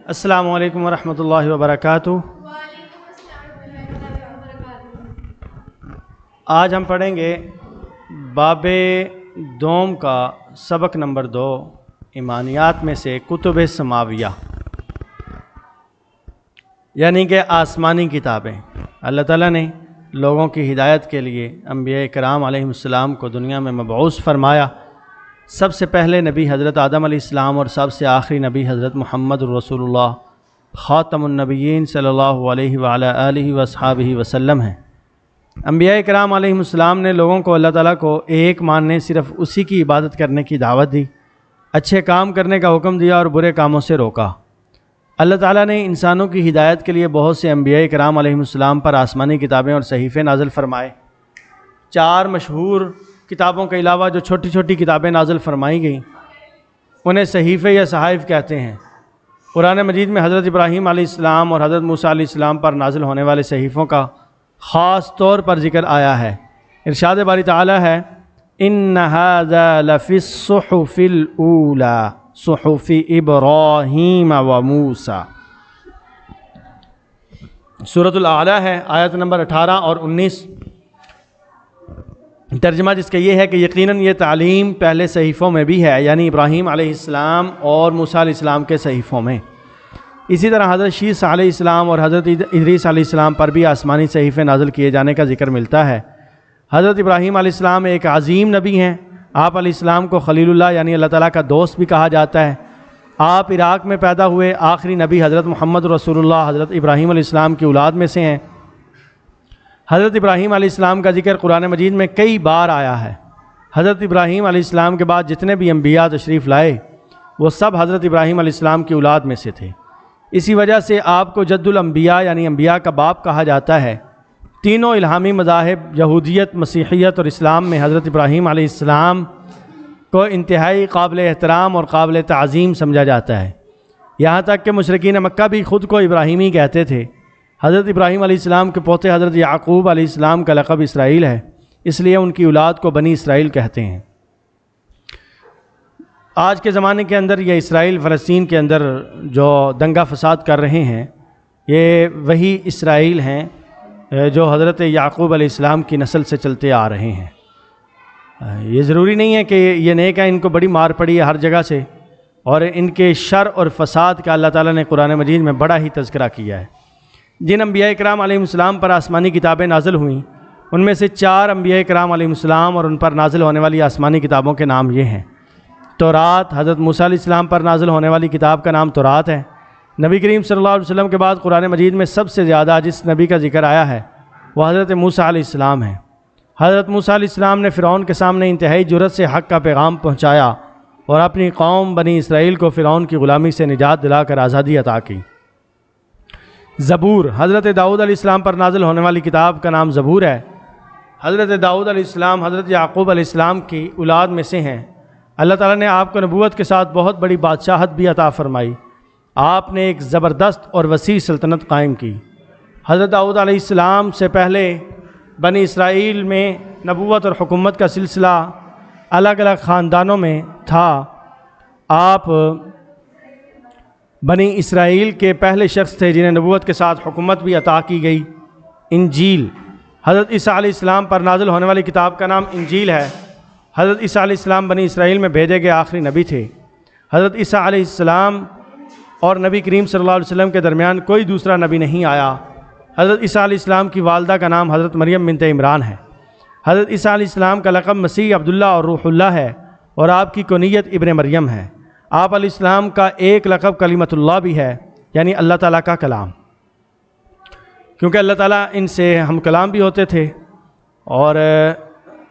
السلام علیکم ورحمۃ اللہ وبرکاتہ۔ آج ہم پڑھیں گے باب دوم کا سبق نمبر 2، ایمانیات میں سے کتب سماویہ، یعنی کہ آسمانی کتابیں۔ اللہ تعالیٰ نے لوگوں کی ہدایت کے لیے انبیاء کرام علیہ السلام کو دنیا میں مبعوث فرمایا۔ سب سے پہلے نبی حضرت آدم علیہ السلام اور سب سے آخری نبی حضرت محمد رسول اللہ خاتم النبیین صلی اللہ علیہ وعلی آلہ واصحابہ وسلم ہیں۔ انبیاء کرام علیہ السلام نے لوگوں کو اللہ تعالیٰ کو ایک ماننے، صرف اسی کی عبادت کرنے کی دعوت دی، اچھے کام کرنے کا حکم دیا اور برے کاموں سے روکا۔ اللہ تعالیٰ نے انسانوں کی ہدایت کے لیے بہت سے انبیاء کرام علیہ السلام پر آسمانی کتابیں اور صحیفے نازل فرمائے۔ 4 مشہور کتابوں کے علاوہ جو چھوٹی چھوٹی کتابیں نازل فرمائی گئیں انہیں صحیفے یا صحائف کہتے ہیں۔ قرآن مجید میں حضرت ابراہیم علیہ السلام اور حضرت موسیٰ علیہ السلام پر نازل ہونے والے صحیفوں کا خاص طور پر ذکر آیا ہے۔ ارشاد باری تعالیٰ ہے ان ھذا لفی الصحف الاولی صحف ابراہیم و موسیٰ۔ سورۃ الاعلیٰ ہے، آیت نمبر 18 اور 19۔ ترجمہ جس کا یہ ہے کہ یقیناً یہ تعلیم پہلے صحیفوں میں بھی ہے، یعنی ابراہیم علیہ السلام اور موسیٰ علیہ السلام کے صحیفوں میں۔ اسی طرح حضرت شیس علیہ السلام اور حضرت ادریس علیہ السلام پر بھی آسمانی صحیفے نازل کیے جانے کا ذکر ملتا ہے۔ حضرت ابراہیم علیہ السلام ایک عظیم نبی ہیں۔ آپ علیہ السلام کو خلیل اللہ یعنی اللہ تعالیٰ کا دوست بھی کہا جاتا ہے۔ آپ عراق میں پیدا ہوئے آخری نبی حضرت محمد رسول اللہ حضرت ابراہیم علیہ السلام کی اولاد میں سے ہیں۔ حضرت ابراہیم علیہ السلام کا ذکر قرآن مجید میں کئی بار آیا ہے۔ حضرت ابراہیم علیہ السلام کے بعد جتنے بھی انبیاء تشریف لائے وہ سب حضرت ابراہیم علیہ السلام کی اولاد میں سے تھے۔ اسی وجہ سے آپ کو جد الانبیاء یعنی انبیاء کا باپ کہا جاتا ہے۔ تینوں الہامی مذاہب یہودیت، مسیحیت اور اسلام میں حضرت ابراہیم علیہ السلام کو انتہائی قابل احترام اور قابل تعظیم سمجھا جاتا ہے۔ یہاں تک کہ مشرکین مکہ بھی خود کو ابراہیمی کہتے تھے۔ حضرت ابراہیم علیہ السلام کے پوتے حضرت یعقوب علیہ السلام کا لقب اسرائیل ہے، اس لیے ان کی اولاد کو بنی اسرائیل کہتے ہیں۔ آج کے زمانے کے اندر یہ اسرائیل فلسطین کے اندر جو دنگا فساد کر رہے ہیں یہ وہی اسرائیل ہیں جو حضرت یعقوب علیہ السلام کی نسل سے چلتے آ رہے ہیں۔ یہ ضروری نہیں ہے کہ یہ نیک ہیں، ان کو بڑی مار پڑی ہے ہر جگہ سے، اور ان کے شر اور فساد کا اللہ تعالیٰ نے قرآن مجید میں بڑا ہی تذکرہ کیا ہے۔ جن انبیاء کرام علیہ السلام پر آسمانی کتابیں نازل ہوئیں ان میں سے 4 انبیاء کرام علیہ السلام اور ان پر نازل ہونے والی آسمانی کتابوں کے نام یہ ہیں۔ تورات، حضرت موسیٰ علیہ السلام پر نازل ہونے والی کتاب کا نام تورات ہے۔ نبی کریم صلی اللہ علیہ وسلم کے بعد قرآن مجید میں سب سے زیادہ جس نبی کا ذکر آیا ہے وہ حضرت موسیٰ علیہ السلام ہیں۔ حضرت موسیٰ علیہ السلام نے فرعون کے سامنے انتہائی جرأت سے حق کا پیغام پہنچایا اور اپنی قوم بنی اسرائیل کو فرعون کی غلامی سے نجات دلا کر آزادی عطا کی۔ زبور، حضرت داؤد علیہ السلام پر نازل ہونے والی کتاب کا نام زبور ہے۔ حضرت داؤد علیہ السلام حضرت یعقوب علیہ السلام کی اولاد میں سے ہیں۔ اللہ تعالیٰ نے آپ کو نبوت کے ساتھ بہت بڑی بادشاہت بھی عطا فرمائی۔ آپ نے ایک زبردست اور وسیع سلطنت قائم کی۔ حضرت داؤد علیہ السلام سے پہلے بنی اسرائیل میں نبوت اور حکومت کا سلسلہ الگ الگ خاندانوں میں تھا۔ آپ بنی اسرائیل کے پہلے شخص تھے جنہیں نبوت کے ساتھ حکومت بھی عطا کی گئی۔ انجیل، حضرت عیسیٰ علیہ السلام پر نازل ہونے والی کتاب کا نام انجیل ہے۔ حضرت عیسیٰ علیہ السلام بنی اسرائیل میں بھیجے گئے آخری نبی تھے۔ حضرت عیسیٰ علیہ السلام اور نبی کریم صلی اللہ علیہ وسلم کے درمیان کوئی دوسرا نبی نہیں آیا۔ حضرت عیسیٰ علیہ السلام کی والدہ کا نام حضرت مریم بنت عمران ہے۔ حضرت عیسیٰ علیہ السلام کا لقب مسیح عبداللہ اور روح اللہ ہے اور آپ کی کنیت ابن مریم ہے۔ آپ علیہ السلام کا ایک لقب کلمۃ اللہ بھی ہے، یعنی اللہ تعالیٰ کا کلام، کیونکہ اللہ تعالیٰ ان سے ہم کلام بھی ہوتے تھے۔ اور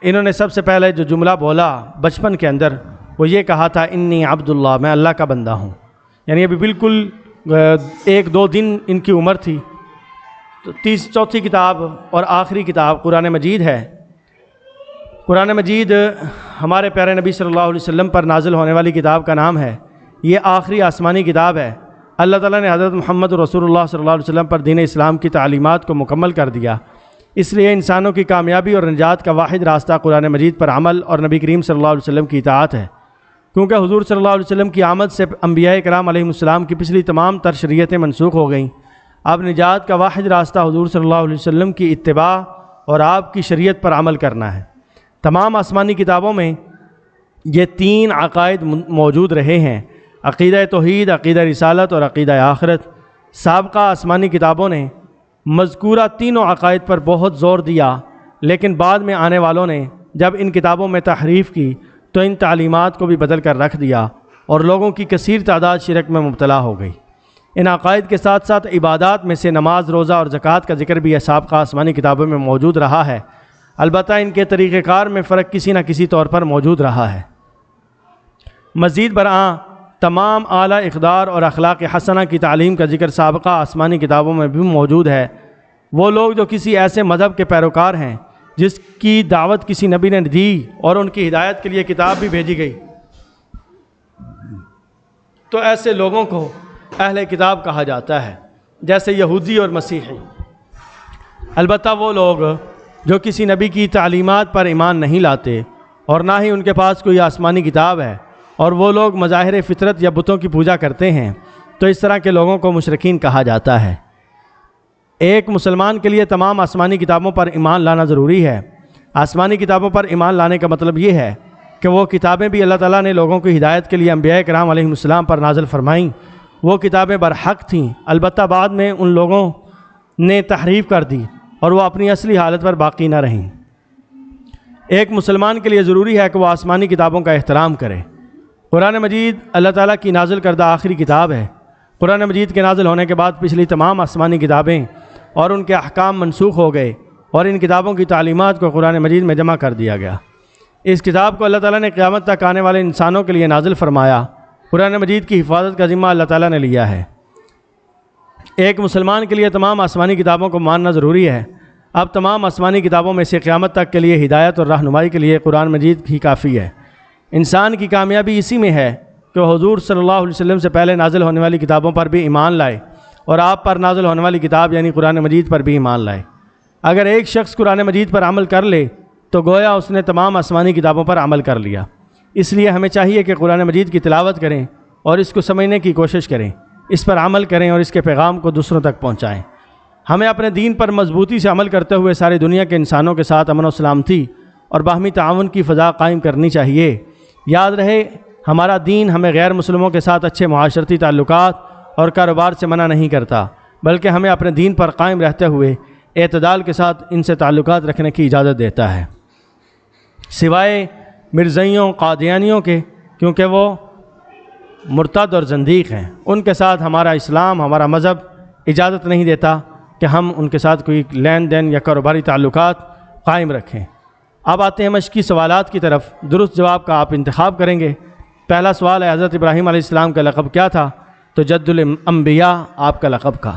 انہوں نے سب سے پہلے جو جملہ بولا بچپن کے اندر وہ یہ کہا تھا انی عبداللہ، میں اللہ کا بندہ ہوں، یعنی ابھی بالکل 1-2 دن ان کی عمر تھی۔ تو چوتھی کتاب اور آخری کتاب قرآن مجید ہے۔ قرآن مجید ہمارے پیارے نبی صلی اللہ علیہ وسلم پر نازل ہونے والی کتاب کا نام ہے۔ یہ آخری آسمانی کتاب ہے۔ اللہ تعالیٰ نے حضرت محمد رسول اللہ صلی اللہ علیہ وسلم پر دین اسلام کی تعلیمات کو مکمل کر دیا، اس لیے انسانوں کی کامیابی اور نجات کا واحد راستہ قرآن مجید پر عمل اور نبی کریم صلی اللہ علیہ وسلم کی اطاعت ہے۔ کیونکہ حضور صلی اللہ علیہ وسلم کی آمد سے انبیاء کرام علیہ السلام کی پچھلی تمام تر شریعتیں منسوخ ہو گئیں۔ اب نجات کا واحد راستہ حضور صلی اللہ علیہ وسلم کی اتباع اور آپ کی شریعت پر عمل کرنا ہے۔ تمام آسمانی کتابوں میں یہ تین عقائد موجود رہے ہیں: عقیدہ توحید، عقیدہ رسالت اور عقیدہ آخرت۔ سابقہ آسمانی کتابوں نے مذکورہ تینوں عقائد پر بہت زور دیا، لیکن بعد میں آنے والوں نے جب ان کتابوں میں تحریف کی تو ان تعلیمات کو بھی بدل کر رکھ دیا اور لوگوں کی کثیر تعداد شرک میں مبتلا ہو گئی۔ ان عقائد کے ساتھ ساتھ عبادات میں سے نماز، روزہ اور زکوٰۃ کا ذکر بھی سابقہ آسمانی کتابوں میں موجود رہا ہے، البتہ ان کے طریقہ کار میں فرق کسی نہ کسی طور پر موجود رہا ہے۔ مزید برآں تمام اعلیٰ اقدار اور اخلاق حسنہ کی تعلیم کا ذکر سابقہ آسمانی کتابوں میں بھی موجود ہے۔ وہ لوگ جو کسی ایسے مذہب کے پیروکار ہیں جس کی دعوت کسی نبی نے دی اور ان کی ہدایت کے لیے کتاب بھی بھیجی گئی، تو ایسے لوگوں کو اہل کتاب کہا جاتا ہے، جیسے یہودی اور مسیحی۔ البتہ وہ لوگ جو کسی نبی کی تعلیمات پر ایمان نہیں لاتے اور نہ ہی ان کے پاس کوئی آسمانی کتاب ہے، اور وہ لوگ مظاہر فطرت یا بتوں کی پوجا کرتے ہیں، تو اس طرح کے لوگوں کو مشرکین کہا جاتا ہے۔ ایک مسلمان کے لیے تمام آسمانی کتابوں پر ایمان لانا ضروری ہے۔ آسمانی کتابوں پر ایمان لانے کا مطلب یہ ہے کہ وہ کتابیں بھی اللہ تعالیٰ نے لوگوں کی ہدایت کے لیے انبیاء کرام علیہ السلام پر نازل فرمائیں۔ وہ کتابیں برحق تھیں، البتہ بعد میں ان لوگوں نے تحریف کر دی اور وہ اپنی اصلی حالت پر باقی نہ رہیں۔ ایک مسلمان کے لیے ضروری ہے کہ وہ آسمانی کتابوں کا احترام کرے۔ قرآن مجید اللہ تعالیٰ کی نازل کردہ آخری کتاب ہے۔ قرآن مجید کے نازل ہونے کے بعد پچھلی تمام آسمانی کتابیں اور ان کے احکام منسوخ ہو گئے اور ان کتابوں کی تعلیمات کو قرآن مجید میں جمع کر دیا گیا۔ اس کتاب کو اللہ تعالیٰ نے قیامت تک آنے والے انسانوں کے لیے نازل فرمایا۔ قرآن مجید کی حفاظت کا ذمہ اللہ تعالیٰ نے لیا ہے۔ ایک مسلمان کے لیے تمام آسمانی کتابوں کو ماننا ضروری ہے۔ اب تمام آسمانی کتابوں میں سے قیامت تک کے لیے ہدایت اور رہنمائی کے لیے قرآن مجید ہی کافی ہے۔ انسان کی کامیابی اسی میں ہے کہ وہ حضور صلی اللہ علیہ وسلم سے پہلے نازل ہونے والی کتابوں پر بھی ایمان لائے اور آپ پر نازل ہونے والی کتاب یعنی قرآن مجید پر بھی ایمان لائے۔ اگر ایک شخص قرآن مجید پر عمل کر لے تو گویا اس نے تمام آسمانی کتابوں پر عمل کر لیا۔ اس لیے ہمیں چاہیے کہ قرآن مجید کی تلاوت کریں اور اس کو سمجھنے کی کوشش کریں، اس پر عمل کریں اور اس کے پیغام کو دوسروں تک پہنچائیں۔ ہمیں اپنے دین پر مضبوطی سے عمل کرتے ہوئے ساری دنیا کے انسانوں کے ساتھ امن و سلامتی اور باہمی تعاون کی فضا قائم کرنی چاہیے۔ یاد رہے، ہمارا دین ہمیں غیر مسلموں کے ساتھ اچھے معاشرتی تعلقات اور کاروبار سے منع نہیں کرتا، بلکہ ہمیں اپنے دین پر قائم رہتے ہوئے اعتدال کے ساتھ ان سے تعلقات رکھنے کی اجازت دیتا ہے، سوائے مرزائیوں، قادیانیوں کے، کیونکہ وہ مرتد اور زندیق ہیں۔ ان کے ساتھ ہمارا اسلام، ہمارا مذہب اجازت نہیں دیتا کہ ہم ان کے ساتھ کوئی لین دین یا کاروباری تعلقات قائم رکھیں۔ اب آتے ہیں مشقی سوالات کی طرف۔ درست جواب کا آپ انتخاب کریں گے۔ پہلا سوال ہے، حضرت ابراہیم علیہ السلام کا لقب کیا تھا؟ تو جد الانبیاء آپ کا لقب کا۔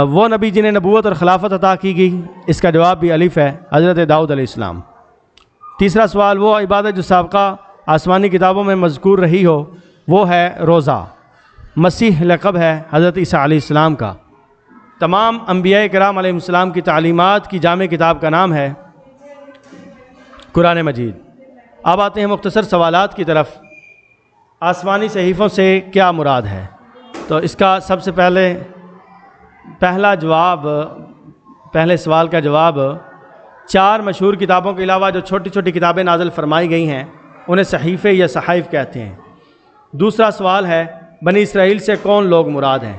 وہ نبی جنہیں نبوت اور خلافت عطا کی گئی، اس کا جواب بھی الف ہے، حضرت داؤد علیہ السلام۔ تیسرا سوال، وہ عبادت جو سابقہ آسمانی کتابوں میں مذکور رہی ہو، وہ ہے روزہ۔ مسیح لقب ہے حضرت عیسیٰ علیہ السلام کا۔ تمام انبیاء کرام علیہ السلام کی تعلیمات کی جامع کتاب کا نام ہے قرآن مجید۔ اب آتے ہیں مختصر سوالات کی طرف۔ آسمانی صحیفوں سے کیا مراد ہے؟ تو اس کا سب سے پہلے سوال کا جواب، 4 مشہور کتابوں کے علاوہ جو چھوٹی چھوٹی کتابیں نازل فرمائی گئی ہیں انہیں صحیفے یا صحائف کہتے ہیں۔ دوسرا سوال ہے، بنی اسرائیل سے کون لوگ مراد ہیں؟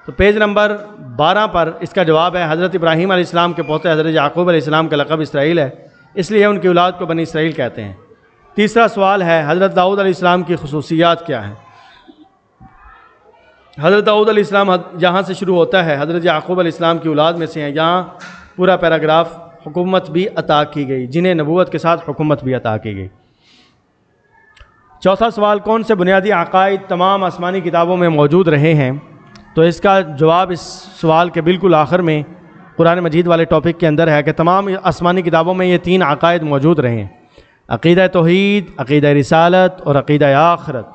تو پیج نمبر 12 پر اس کا جواب ہے، حضرت ابراہیم علیہ السلام کے پوتے حضرت یعقوب علیہ السلام کا لقب اسرائیل ہے، اس لیے ان کی اولاد کو بنی اسرائیل کہتے ہیں۔ تیسرا سوال ہے، حضرت داؤد علیہ السلام کی خصوصیات کیا ہیں؟ حضرت داؤد علیہ السلام جہاں سے شروع ہوتا ہے حضرت یعقوب علیہ السلام کی اولاد میں سے ہیں، یہاں پورا پیراگراف حکومت بھی عطا کی گئی، جنہیں نبوت کے ساتھ حکومت بھی عطا کی گئی۔ چوتھا سوال، کون سے بنیادی عقائد تمام آسمانی کتابوں میں موجود رہے ہیں؟ تو اس کا جواب اس سوال کے بالکل آخر میں قرآن مجید والے ٹاپک کے اندر ہے کہ تمام آسمانی کتابوں میں یہ 3 عقائد موجود رہے ہیں: عقیدہ توحید، عقیدہ رسالت اور عقیدہ آخرت۔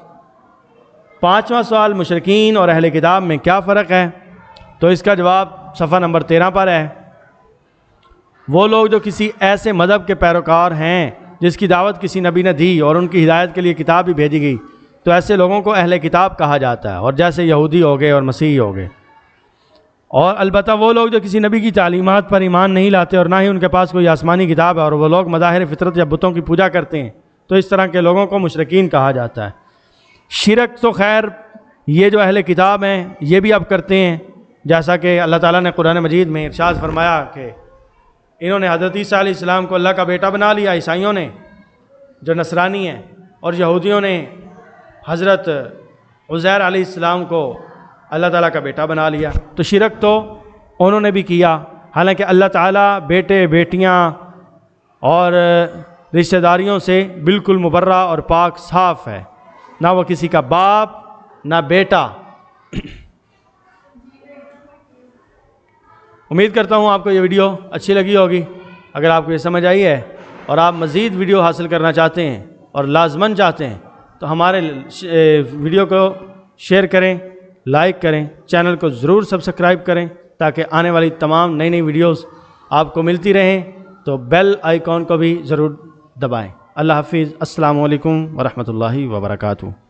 5واں سوال، مشرکین اور اہل کتاب میں کیا فرق ہے؟ تو اس کا جواب صفحہ نمبر 13 پر ہے۔ وہ لوگ جو کسی ایسے مذہب کے پیروکار ہیں جس کی دعوت کسی نبی نے دی اور ان کی ہدایت کے لیے کتاب بھی بھیجی گئی، تو ایسے لوگوں کو اہل کتاب کہا جاتا ہے، اور جیسے یہودی ہو گئے اور مسیحی ہو گئے۔ اور البتہ وہ لوگ جو کسی نبی کی تعلیمات پر ایمان نہیں لاتے اور نہ ہی ان کے پاس کوئی آسمانی کتاب ہے، اور وہ لوگ مظاہر فطرت یا بتوں کی پوجا کرتے ہیں، تو اس طرح کے لوگوں کو مشرکین کہا جاتا ہے۔ شرک تو خیر یہ جو اہل کتاب ہیں یہ بھی اب کرتے ہیں، جیسا کہ اللہ تعالیٰ نے قرآن مجید میں ارشاد فرمایا کہ انہوں نے حضرت عیسیٰ علیہ السلام کو اللہ کا بیٹا بنا لیا، عیسائیوں نے جو نصرانی ہیں، اور یہودیوں نے حضرت عزیر علیہ السلام کو اللہ تعالیٰ کا بیٹا بنا لیا۔ تو شرک تو انہوں نے بھی کیا، حالانکہ اللہ تعالیٰ بیٹے بیٹیاں اور رشتہ داریوں سے بالکل مبرہ اور پاک صاف ہے، نہ وہ کسی کا باپ نہ بیٹا۔ امید کرتا ہوں آپ کو یہ ویڈیو اچھی لگی ہوگی۔ اگر آپ کو یہ سمجھ آئی ہے اور آپ مزید ویڈیو حاصل کرنا چاہتے ہیں اور لازماً چاہتے ہیں تو ہمارے ویڈیو کو شیئر کریں، لائک کریں، چینل کو ضرور سبسکرائب کریں تاکہ آنے والی تمام نئی نئی ویڈیوز آپ کو ملتی رہیں، تو بیل آئیکن کو بھی ضرور دبائیں۔ اللہ حافظ، السلام علیکم ورحمۃ اللہ وبرکاتہ۔